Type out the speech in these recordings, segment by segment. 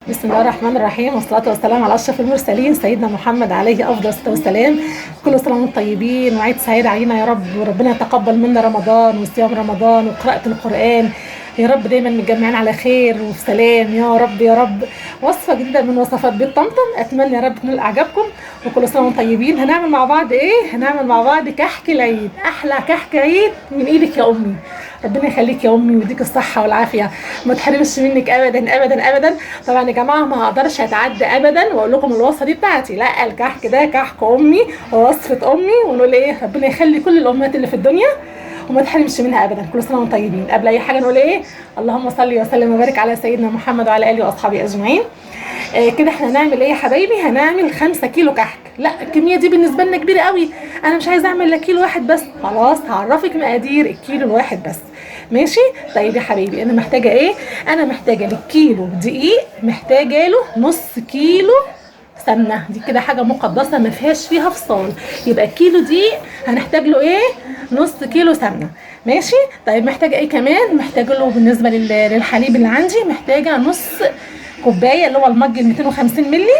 بسم الله الرحمن الرحيم، والصلاة والسلام على أشرف المرسلين سيدنا محمد عليه أفضل الصلاة والسلام. كل سنة وانتم طيبين وعيد سعيد علينا يا رب، وربنا يتقبل منا رمضان وصيام رمضان وقراءة القرآن يا رب، دايما متجمعين على خير وفي سلام يا رب يا رب. وصفة جديدة من وصفات بيت طمطم، أتمنى يا رب تنال إعجابكم وكل سنة وانتم طيبين. هنعمل مع بعض إيه؟ هنعمل مع بعض كحك العيد، أحلى كحك عيد من إيدك يا أمي. ربنا يخليك يا امي ويديك الصحه والعافيه، ما تحرمش منك ابدا ابدا ابدا. طبعا يا جماعه ما اقدرش اتعدى ابدا واقول لكم الوصفه دي بتاعتي، لا الكحك ده كحك امي ووصفه امي، ونقول ايه؟ ربنا يخلي كل الامهات اللي في الدنيا وما تحرمش منها ابدا. كل سنه وانتم طيبين. قبل اي حاجه نقول ايه؟ اللهم صل وسلم وبارك على سيدنا محمد وعلى اله واصحابه اجمعين. كده احنا هنعمل ايه يا حبايبي؟ هنعمل 5 كيلو كحك. لا الكميه دي بالنسبه لنا كبيره قوي، انا مش عايزه اعمل لا كيلو واحد بس، خلاص هعرفك مقادير الكيلو الواحد بس، ماشي؟ طيب يا حبيبي انا محتاجه ايه؟ انا محتاجه للكيلو دقيق محتاجه له نص كيلو سمنه، دي كده حاجه مقدسه ما فيهاش فيها فصال. يبقى كيلو دقيق هنحتاج له ايه؟ نص كيلو سمنه، ماشي؟ طيب محتاجه ايه كمان؟ محتاجه له بالنسبه للحليب اللي عندي محتاجه نص كوبايه اللي هو المج 250 مللي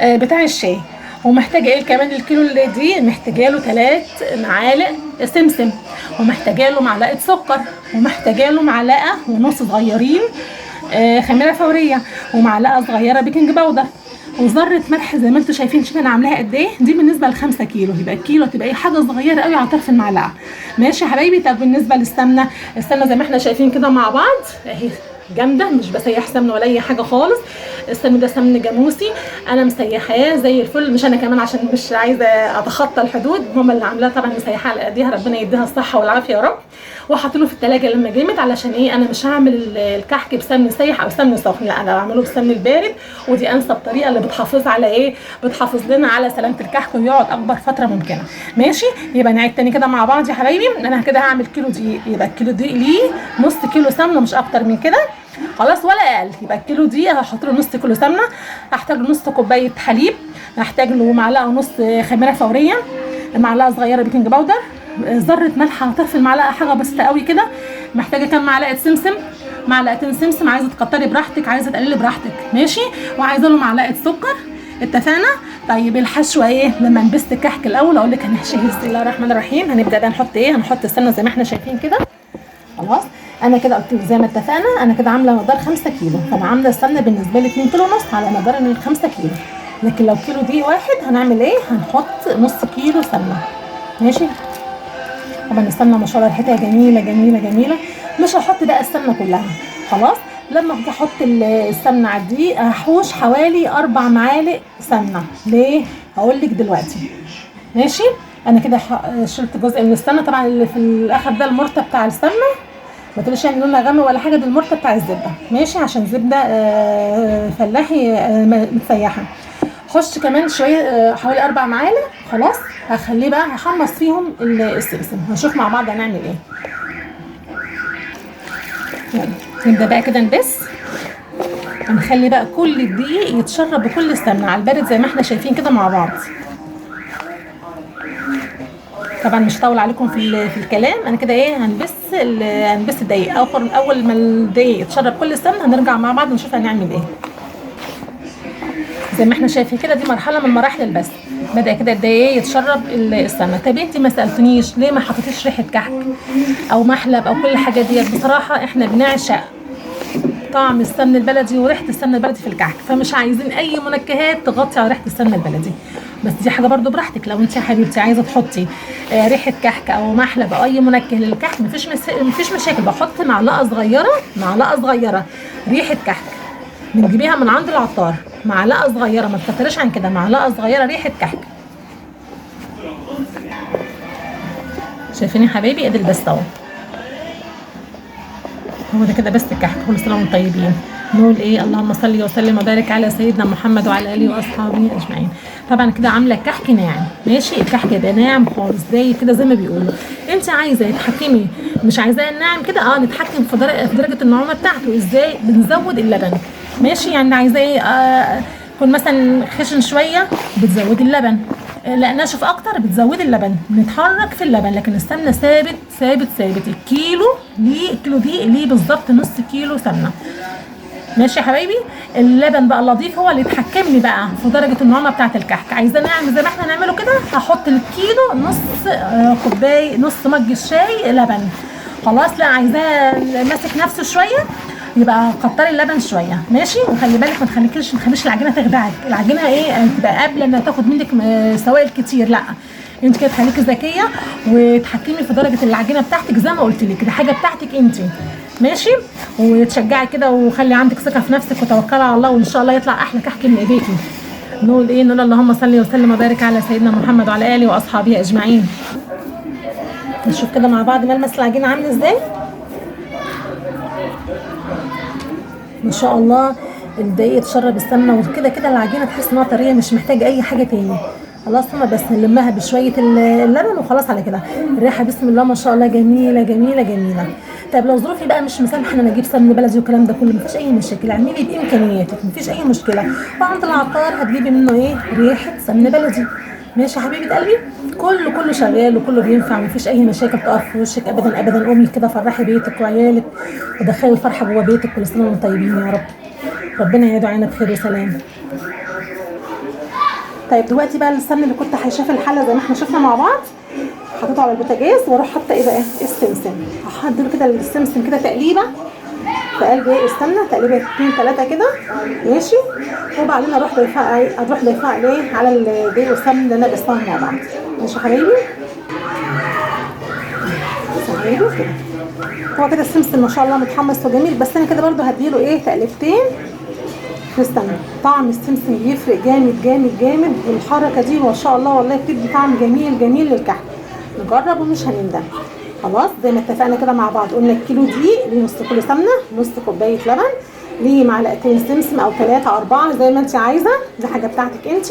بتاع الشاي. ومحتاجه ايه كمان؟ الكيلو اللي دي محتاجه له 3 معالق سمسم، ومحتاجه له معلقه سكر، ومحتاجه له معلقه ونص صغيرين خميره فوريه، ومعلقه صغيره بيكنج باودر، وذره ملح زي ما انتم شايفين. شوفوا انا عاملاها قد ايه، دي بالنسبه ل5 كيلو، يبقى الكيلو تبقى اي حاجه صغيره قوي على طرف المعلقه، ماشي يا حبايبي؟ طب بالنسبه للسمنه، السمنه زي ما احنا شايفين كده مع بعض اهي جامده، مش بسيح سمنه ولا اي حاجه خالص. السمن ده سمن جاموسي، انا مسيحاه زي الفل، مش انا كمان عشان مش عايزه اتخطى الحدود، ماما اللي عاملاه طبعا مسيحاه على ايديها، ربنا يديها الصحه والعافيه يا رب. وحاطه له في الثلاجه لما جامد، علشان ايه؟ انا مش هعمل الكحك بسمن سايح او سمن سخن، لا انا بعمله بالسمن البارد، ودي انسب طريقه اللي بتحافظ على ايه؟ بتحافظ لنا على سلامه الكحك ويقعد اكبر فتره ممكنه، ماشي؟ يبقى نعيد تاني كده مع بعض يا حبايبي. انا كده هعمل كيلو دقيق، يبقى الكيلو دقيق ليه نص كيلو سمنه، مش اكتر من كده خلاص ولا اقل. يبقى الكيلو دي هحط له نص كيلو سمنه، هحتاج له نص كوبايه حليب، هحتاج له معلقه ونص خميره فوريه، معلقه صغيره بيكنج باودر، ذره ملح على طرف المعلقه، حاجه بسيطه قوي كده. محتاجه كام معلقه سمسم؟ معلقتين سمسم، عايزه تكتري براحتك، عايزه تقللي براحتك، ماشي؟ وعايزه له معلقه سكر، اتفقنا؟ طيب الحشوه ايه؟ لما نبست الكحك الاول اقول لك هنحشيه. بسم الله الرحمن الرحيم. هنبدا ده نحط ايه؟ هنحط السمنه زي ما احنا شايفين كده، خلاص. انا كده قلت زي ما اتفقنا، انا كده عامله مقدار 5 كيلو، فانا عامله السمنه بالنسبه لي 2 كيلو ونص على مقدار من 5 كيلو. لكن لو كيلو دقيق واحد هنعمل ايه؟ هنحط نص كيلو سمنه، ماشي؟ طبعا السمنه ما شاء الله ريحتها جميله جميله جميله. مش هحط بقى السمنه كلها، خلاص. لما اجي احط السمنه على الدقيق هحوش حوالي 4 معالق سمنه. ليه؟ هقول لك دلوقتي، ماشي؟ انا كده شلت جزء من السمنه، طبعا اللي في الاخر ده المرته بتاع السمنه، ما تقوليش يعني لونها غامق ولا حاجه، دي المرته بتاع الزبده، ماشي؟ عشان زبده فلاحي متسيحه. خش كمان شويه حوالي 4 معالق، خلاص. هخليه بقى هحمص فيهم السمسم، هنشوف مع بعض هنعمل ايه. يلا نبدا بقى كده نبس، هنخلي بقى كل الدقيق يتشرب بكل السمنه على البارد زي ما احنا شايفين كده مع بعض. طبعا مش هطول عليكم في الكلام، انا كده ايه؟ هنبس الدقيق، اول ما الدقيق يتشرب كل السمنه هنرجع مع بعض نشوف هنعمل ايه. زي ما احنا شايفين كده دي مرحله من مراحل البس، بدا كده الدقيق يتشرب السمنه. طب انت ما سالتنيش ليه ما حطيتيش ريحه كحك او محلب او كل الحاجات ديت؟ بصراحه احنا بنعشق طعم السمن البلدي وريحه السمن البلدي في الكحك، فمش عايزين اي منكهات تغطي على ريحه السمن البلدي. بس دي حاجه برضو براحتك، لو انت يا حبيبتي عايزه تحطي ريحه كحك او محلب او اي منكه للكحك مفيش مشاكل. بحط معلقه صغيره ريحه كحك، بنجيبيها من عند العطار، معلقه صغيره، ما تكتريش عن كده، معلقه صغيره ريحه كحك. شايفين يا حبايبي؟ ادي البس اهو، هو ده كده بس الكحك. كل سنه وانتم طيبين. نقول ايه؟ اللهم صل وسلم وبارك على سيدنا محمد وعلى اله واصحابه اجمعين. طبعا كده عامله كحك ناعم، ماشي؟ الكحك ده ناعم خالص زي كده زي ما بيقولوا. انت عايزه تتحكمي، مش عايزاه ناعم كده، نتحكم في درجه النعومه بتاعته. ازاي؟ بنزود اللبن، ماشي؟ يعني عايزاه ايه؟ يكون مثلا خشن شويه بتزودي اللبن، لا ناشف اكتر بتزودي اللبن، نتحرك في اللبن. لكن السمنه ثابت ثابت ثابت. الكيلو دقيق ليه بالظبط نص كيلو سمنه، ماشي يا حبايبي. اللبن بقى اللطيف هو اللي يتحكمني بقى في درجه النعومه بتاعه الكحك. عايزاه نعمل زي ما احنا نعمله كده، هحط للكيلو نص كوبايه، نص مج الشاي لبن. خلاص. لا عايزاه ماسك نفسه شويه، يبقى كتري اللبن شويه. ماشي. وخلي بالك ما تخليش العجينه تخدعك. العجينه ايه تبقى قبل ما تاخد منك سوائل كتير. لا انت كده تخليكي ذكيه وتحكمي في درجه العجينه بتاعتك زي ما قلت لك، دي حاجه بتاعتك انت. ماشي. وتشجعي كده وخلي عندك ثقه في نفسك وتوكلي على الله، وان شاء الله يطلع احلى كحك من ايديكي. نقول ايه؟ نقول اللهم صل وسلم وبارك على سيدنا محمد وعلى اله واصحابه اجمعين. نشوف كده مع بعض ملمس العجينه عامل ازاي. ما شاء الله الدقيق اتشرب السمنه، وكده كده العجينه تحس انها طريه مش محتاجه اي حاجه تاني. خلاص هما بس نلمها بشويه اللبن وخلاص على كده. الريحه بسم الله ما شاء الله جميله جميله جميله. طيب لو ظروفي بقى مش مسامحه ان انا اجيب سمن بلدي والكلام ده كله، مفيش اي مشاكل، اعملي بامكانياتك مفيش اي مشكله. وعند العطار هتجيبي منه ايه؟ ريحه سمن بلدي. ماشي يا حبيبه قلبي. كله شغال وكله بينفع، مفيش اي مشاكل تقف في وشك ابدا ابدا. قومي كده فرحي بيتك وعيالك ودخلي الفرحه جوه بيتك. كل سنه وانتم طيبين يا رب. ربنا يدعينا بخير وسلام. طيب دلوقتي بقى السمن اللي كنت حايشاه في الحله زي ما احنا شفنا مع بعض، حطيته على البوتاجاز واروح حاطه ايه بقى؟ السمسم. هحضر كده السمسم كده تقليبه في قلب ايه السمنه، تقليبه 2 3 كده. ماشي. وبعدين اروح ضيفها عليه على الدقيق والسمن اللي انا بسويهم مع بعض. ماشي يا حبايبي. كده هو كده السمسم ما شاء الله متحمص وجميل، بس انا كده برده هديله ايه؟ تقليبتين في السمنه. طعم السمسم بيفرق جامد جامد جامد، والحركه دي ما شاء الله والله بتدي طعم جميل جميل للكحك. نجرب ومش هنندم. خلاص زي ما اتفقنا كده مع بعض، قلنا الكيلو دقيق ليه نص كيلو سمنه، نص كوبايه لبن، ليه معلقتين سمسم او 3 4 زي ما انت عايزه، دي حاجه بتاعتك انت،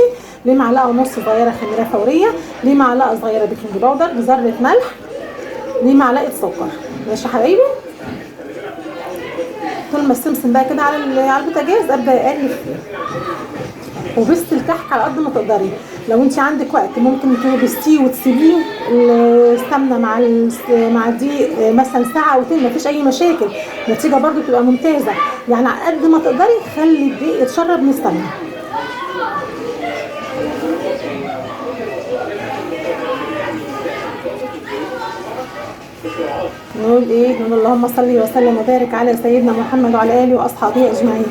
ليه معلقه ونص صغيره خميره فوريه، ليه معلقه صغيره بيكنج باودر بذره ملح، ليه معلقه سكر. ماشي يا حبايبي. طول ما السمسم بقى كده على البوتاجاز ابدا اقلب فيه. وبست الكحك على قد ما تقدري. لو انت عندك وقت ممكن تبستيه وتسيبيه السمنه مع الدقيق مثلا ساعه او 2، مفيش اي مشاكل، النتيجه برده بتبقى ممتازه. يعني على قد ما تقدري خلي الدقيق يتشرب من السمنه. نقول ايه؟ نقول اللهم صل وسلم وبارك على سيدنا محمد وعلى اله واصحابه اجمعين.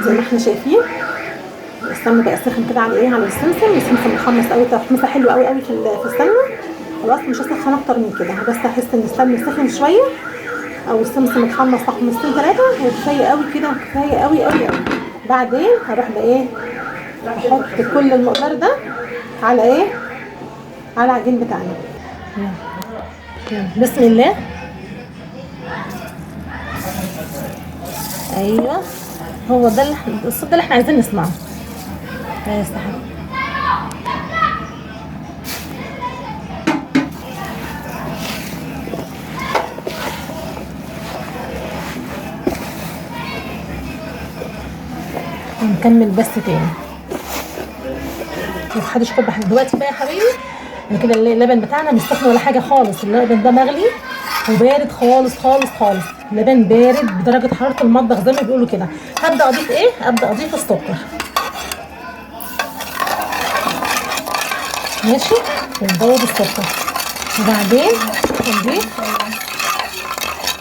زي ما احنا شايفين السمنه بقى سخن كده على ايه؟ على السمسم محمص قوي، تحميصه حلوه قوي قوي في السمنه. خلاص مش هسخن اكتر من كده، بس احس ان السمن سخن شويه او السمسم اتحمص تحميصتين 3 كفايه قوي كده، كفايه قوي قوي قوي. بعدين هروح بقى ايه؟ احط كل المقدار ده على ايه؟ على العجين بتاعنا. بسم الله. ايوه هو ده الصوت اللي احنا عايزين نسمعه. يا سحر. ونكمل بس تاني. محدش ياخد بحاجه دلوقتي بقى يا حبايبي. كده اللبن بتاعنا مش سخن ولا حاجه خالص، اللبن ده مغلي وبارد خالص خالص خالص. اللبن بارد بدرجه حراره المطبخ زي ما بيقولوا كده. هبدا اضيف ايه؟ ابدا اضيف السكر. ماشي. ونزود السكر وبعدين هنضيف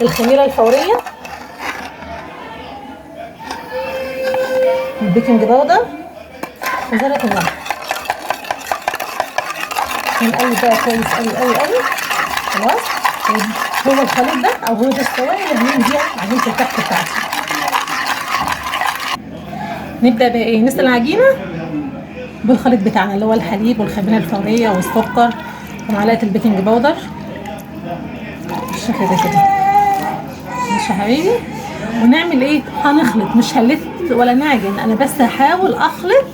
الخميره الفوريه، البيكنج باودر، وذره الملح. هنقلب بقى كويس قوي قوي قوي. خلاص. هو الخليط ده او هو ده السوائل اللي بنعمل بيها عجينه الكحك بتاعتي. نبدا بقى ايه؟ نسلق العجينه بالخليط بتاعنا اللي هو الحليب والخميره الفوريه والسكر ومعلقه البيكنج باودر بالشكل ده كده. ماشي يا حبيبي. ونعمل ايه؟ هنخلط، مش هلف ولا نعجن، انا بس هحاول اخلط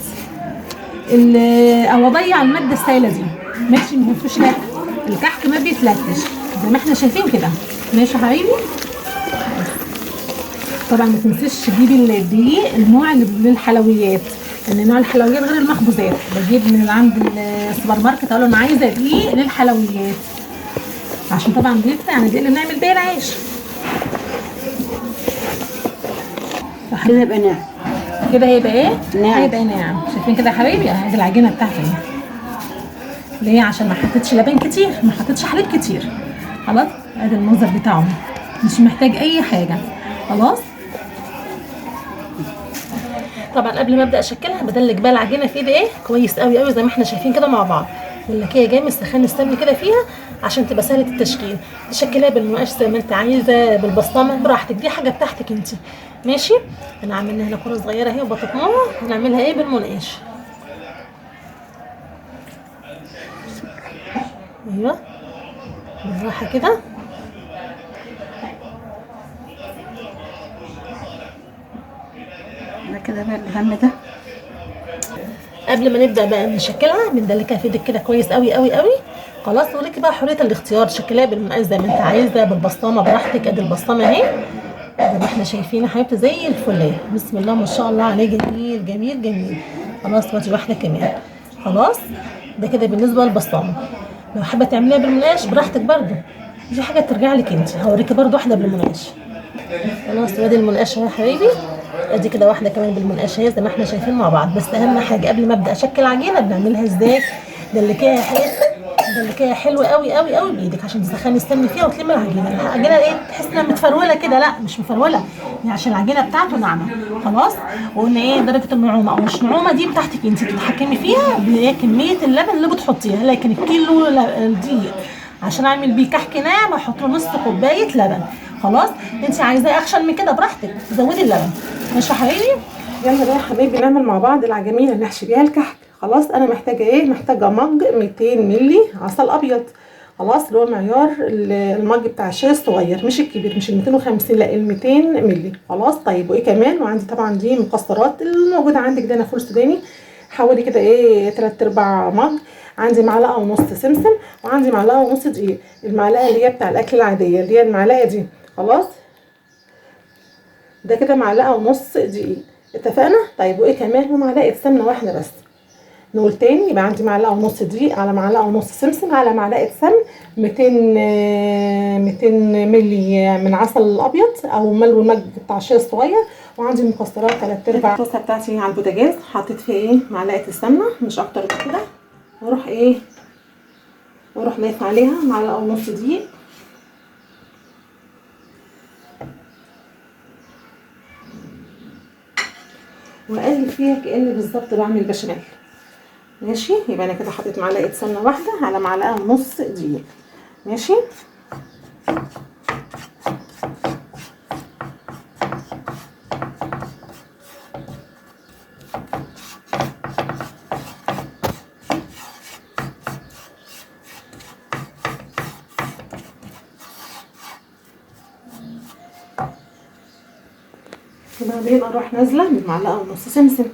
او اضيع الماده السائله دي. ماشي. ما فيش لف، الكحك ما بيتلفش زي ما احنا شايفين كده. ماشي يا حبيبي. طبعا ما تنسيش تجيبي الدقيق النوع اللي للحلويات، لان نوع الحلويات غير المخبوزات. بجيب من عند السوبر ماركت اقول له انا عايزه دقيق للحلويات، عشان طبعا بيفرق عن الدقيق اللي بنعمل بيه العيش. كده يبقى ناعم. كده هيبقى ايه؟ ناعم. هيبقى ناعم. شايفين كده يا حبايبي؟ ادي العجينه بتاعتي اهي. ليه؟ عشان ما حطيتش لبن كتير، ما حطيتش حليب كتير. خلاص؟ ادي المنظر بتاعه، مش محتاج اي حاجه. خلاص؟ طبعا قبل ما ابدا اشكلها بدلك بقى العجينه في ايدي ايه كويس قوي قوي زي ما احنا شايفين كده مع بعض. دلكيه جامد، سخان السمن كده فيها عشان تبقى سهله التشكيل. تشكليها بالمقاش زي ما انت عايزه، بالبسطامه براحتك، دي حاجه بتاعتك انت. ماشي. انا عاملين هنا كره صغيره اهي وبططناها، هنعملها ايه بالمنقاش. ايوه بالراحه كده. ده كده بقى الهم ده. قبل ما نبدا بقى نشكلها بندلكها في ايدك كده كويس قوي قوي قوي. خلاص، وليكي بقى حريه الاختيار، شكلها بالمقاس زي ما انت عايزه، بالبسطامه براحتك. ادي البسطامه اهي زي ما احنا شايفين يا حبيبتي زي الفل. بسم الله ما شاء الله عليه، جميل جميل جميل. خلاص، وادي واحده كمان. خلاص، ده كده بالنسبه للبسطامه. لو حابه تعمليها بالمنقاش براحتك برضو، دي حاجه ترجع لك انت. هوريكي برضو واحده بالمنقاش. خلاص، وادي المنقاش اهي يا حبيبي. ادي كده واحده كمان بالمنقاش اهي زي ما احنا شايفين مع بعض. بس اهم حاجه قبل ما ابدا اشكل عجينه بنعملها ازاي؟ دلكيها حلو، دلكيها حلوه قوي قوي قوي بايدك عشان تسخني السمن فيها وتلمي العجينه. العجينه ايه؟ تحس انها متفروله كده؟ لا مش مفروله، يعني عشان العجينه بتاعته ناعمه. خلاص. وقلنا ايه درجه النعومه او مش نعومه دي بتاعتك انت، بتتحكمي فيها بكميه اللبن اللي بتحطيها. لكن الكيلو دقيق عشان اعمل بيه كحك ناعم احط له نص كوبايه لبن. خلاص. انت عايزاه اخشن من كده براحتك، زودي اللبن. ماشي يا حبايبي؟ يلا بقى يا حبايبي نعمل مع بعض العجميله اللي نحشي بيها الكحك. خلاص، انا محتاجه ايه؟ محتاجه مج 200 مللي عسل ابيض. خلاص، اللي هو معيار المج بتاع الشاي الصغير، مش الكبير، مش ال 250، لا ال 200 مللي. خلاص. طيب وايه كمان؟ وعندي طبعا دي مكسرات اللي موجوده عندك، ده انا فول سوداني حوالي كده ايه 3/4 مج. عندي معلقه ونص سمسم، وعندي معلقه ونص دقيق. المعلقه اللي هي بتاع الاكل العاديه اللي هي المعلقه دي. خلاص، ده كده معلقه ونص دقيق. اتفقنا؟ طيب وايه كمان؟ ومعلقه سمنه واحده بس. نقول تاني، يبقى عندي معلقه ونص دقيق على معلقه ونص سمسم على معلقه سمن، 200 مللي من عسل ابيض او ملو المج بتاع الشاي الصغير. وعندي مكسرات 3/4. الطاسه بتاعتي على البوتاجاز، حطيت فيها ايه معلقه السمنه مش اكتر من كده. واروح ايه؟ واروح ضايفه عليها معلقه ونص دقيق، واقلب فيها كاني بالظبط بعمل بشاميل. ماشي. يبقى انا كده حطيت معلقه سمنه واحده على معلقه ونص دقيق. ماشي. وبعدين اروح نازله بمعلقه ونص سمسم.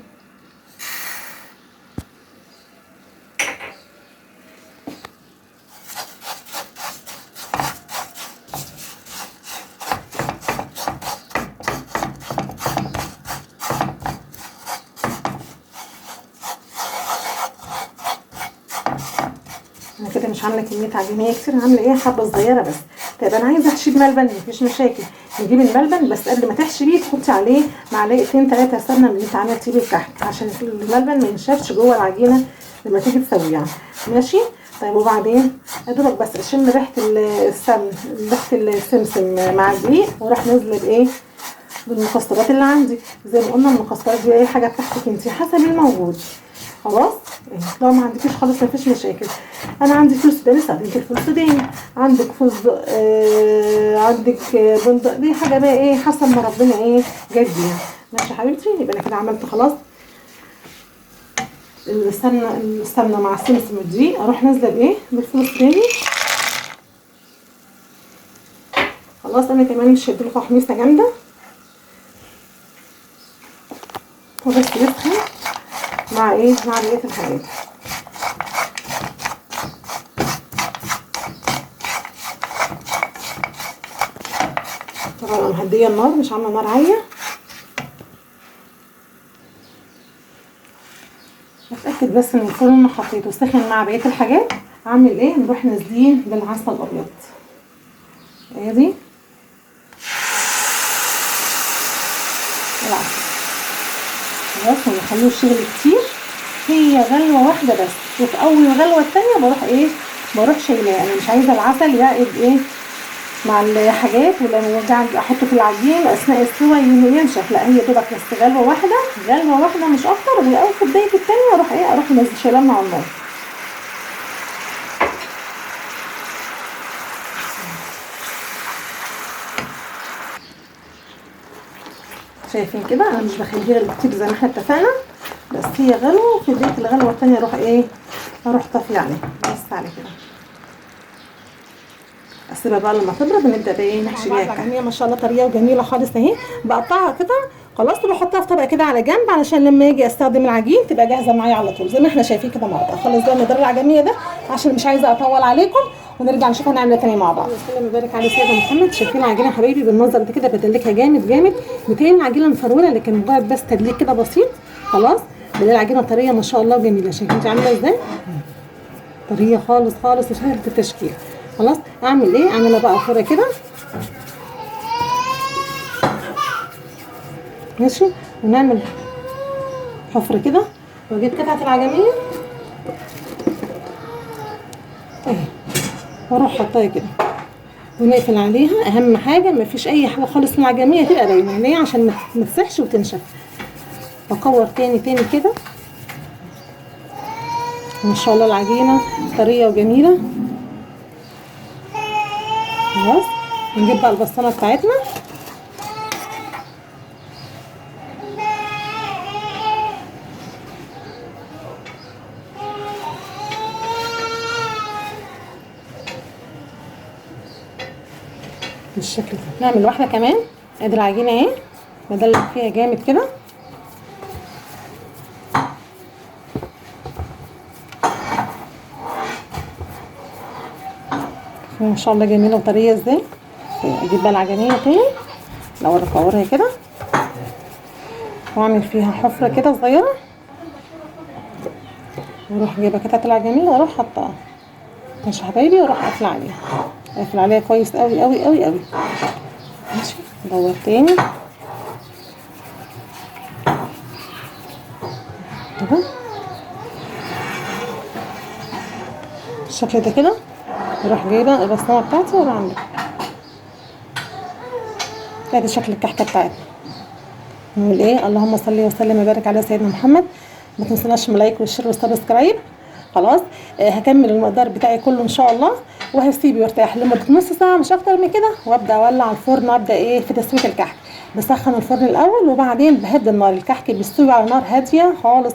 انا كده مش عامله كميه عجينيه كتير، عامله ايه حبه صغيره بس. طيب انا عايزه احشي بملبن، مفيش مشاكل. نجيب الملبن، بس قبل ما تحشي بيه تحطي عليه معلقتين 3 سمنه من اللي انت عملتيه بالكحك عشان الملبن ما ينشفش جوه العجينه لما تيجي تسويها. ماشي. طيب وبعدين ادوبك بس اشم ريحه السمن، ريحه السمسم مع الدقيق، واروح نازله بايه؟ بالمكسرات اللي عندي. زي ما قلنا المكسرات دي اي حاجه بتاعتك انت حسب الموجود. خلاص. لو ما عندكيش خالص مفيش مشاكل. انا عندي فول سوداني استخدمت الفول السوداني، عندك فستق عندك بندق، دي حاجه بقى ايه حسب ما ربنا ايه جدي يعني. ماشي يا حبيبتي؟ يبقى انا كده عملت خلاص السمنه مع السمسم والدقيق. اروح نازله بايه؟ بالفول السوداني. خلاص. انا كمان مش هديله تحميصه جامده، وبس يسخن مع ايه؟ مع بقيه الحاجات. طبعا انا مهديه النار، مش عامله نار عاليه. اتاكد بس ان الفرن اللي حطيته سخن مع بقيه الحاجات. اعمل ايه؟ نروح نازلين بالعسل الابيض. ادي العسل. خلاص ما بخلوش يغلي كتير، هي غلوه واحده بس، وفي اول الغلوه الثانيه بروح شايلاه. انا مش عايزه العسل يعقد مع الحاجات، ولما ارجع احطه في العجين اثناء السوى ينشف. لا، هي دوبك بس غلوه واحده مش اكتر، واول في بدايه الثانيه اروح منزل شايلاه من على النار. شايفين كده؟ انا مش بخليها يغلي كتير زي ما احنا اتفقنا، بس هي غلوه، في بدايه الغلوه الثانيه اروح طافيه عليها بس على كده. اسيبها بقى لما تبرد ونبدا نحشي بيها الكحك. ما شاء الله طريه وجميله خالص اهي. بقطعها كده خلاص وبحطها في طبق كده على جنب، علشان لما اجي استخدم العجين تبقى جاهزه معايا على طول زي ما احنا شايفين كده مع بعض. خلص بقى المقدار العجميه ده عشان مش عايزه اطول عليكم، ونرجع نشوف هنعمل ايه تاني مع بعض. اللهم بارك على سيدنا محمد. شايفين العجينه يا حبايبي بالمنظر ده كده؟ بدلكها جامد. متهيألي العجينه مفروله، لكن مجرد بس تدليك كده بسيط. خلاص بدل العجينه طريه ما شاء الله وجميله. شايفين انت عامله ازاي؟ طريه خالص وسهله التشكيل. خلاص اعمل ايه؟ اعملها بقى فوره كده ماشي، ونعمل حفره كده، واجيب قطعه العجميه اهي واروح حطاها كده ونقفل عليها. اهم حاجه مفيش اي حاجه خالص من العجميه تبقى باينه ليه، عشان ما تسحش وتنشف. بكور تاني كده. ما شاء الله العجينه طريه وجميله. خلاص نجيب بقى البسطانه بتاعتنا بالشكل ده. نعمل واحده كمان. ادي العجينه اهي بدلك فيها جامد كده. ما شاء الله جميله وطريه ازاي. اجيب بقى العجينه تاني لو اكورها كده واعمل فيها حفره كده صغيره، واروح جايبه قطعه العجينه واروح حطها ماشي يا حبايبي، واروح اقفل عليها كويس قوي ماشي. ادور تاني كده بالشكل ده كده. اروح جايبه البسطامه بتاعتي واروح عامله ادي شكل الكحكه بتاعتنا. نقول ايه؟ اللهم صل وسلم وبارك على سيدنا محمد. ما تنسوناش من لايك والشير والسبسكرايب. خلاص هكمل المقدار بتاعي كله ان شاء الله، وهسيبه يرتاح لمده نص ساعه مش اكتر من كده، وابدا اولع الفرن وابدا في تسويه الكحك. بسخن الفرن الاول وبعدين بهدي النار. الكحك بيستوي على نار هاديه خالص.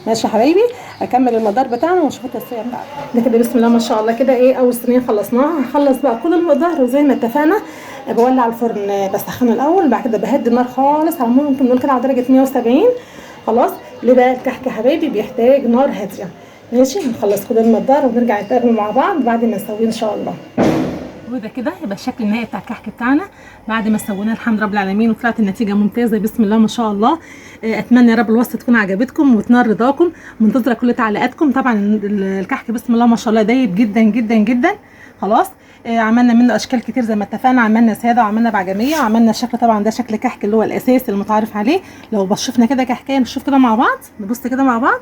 ماشي يا حبايبي، اكمل المقدار بتاعنا ونشوف التسويه بتاعتنا. ده كده بسم الله ما شاء الله كده اول صينيه خلصناها. هنخلص بقى كل المقدار وزي ما اتفقنا بولع الفرن بسخنه الاول، وبعد كده بهدي النار خالص على ممكن نقول كده على درجه 170. خلاص ليه بقى؟ الكحك يا حبايبي بيحتاج نار هاديه. ماشي نخلص كل المقدار ونرجع نتقابل مع بعض بعد ما نسويه ان شاء الله. وده كده يبقى الشكل النهائي بتاع الكحك بتاعنا بعد ما سويناه الحمد رب العالمين، وطلعت النتيجه ممتازه بسم الله ما شاء الله. اتمنى يا رب الوصفه تكون عجبتكم وتنال رضاكم، منتظره كل تعليقاتكم. طبعا الكحك بسم الله ما شاء الله دايب جدا. خلاص عملنا منه اشكال كتير زي ما اتفقنا، عملنا ساده وعملنا بعجميه وعملنا شكل. طبعا ده شكل كحك اللي هو الاساسي المتعارف عليه. لو بشوفنا كده كحكايه نشوف كده مع بعض، نبص كده مع بعض.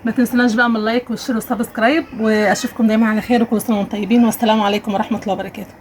ما تنسوناش بقى من اللايك والشير والسبسكرايب، واشوفكم دايما على خير وكل سنه وانتم طيبين، والسلام عليكم ورحمه الله وبركاته.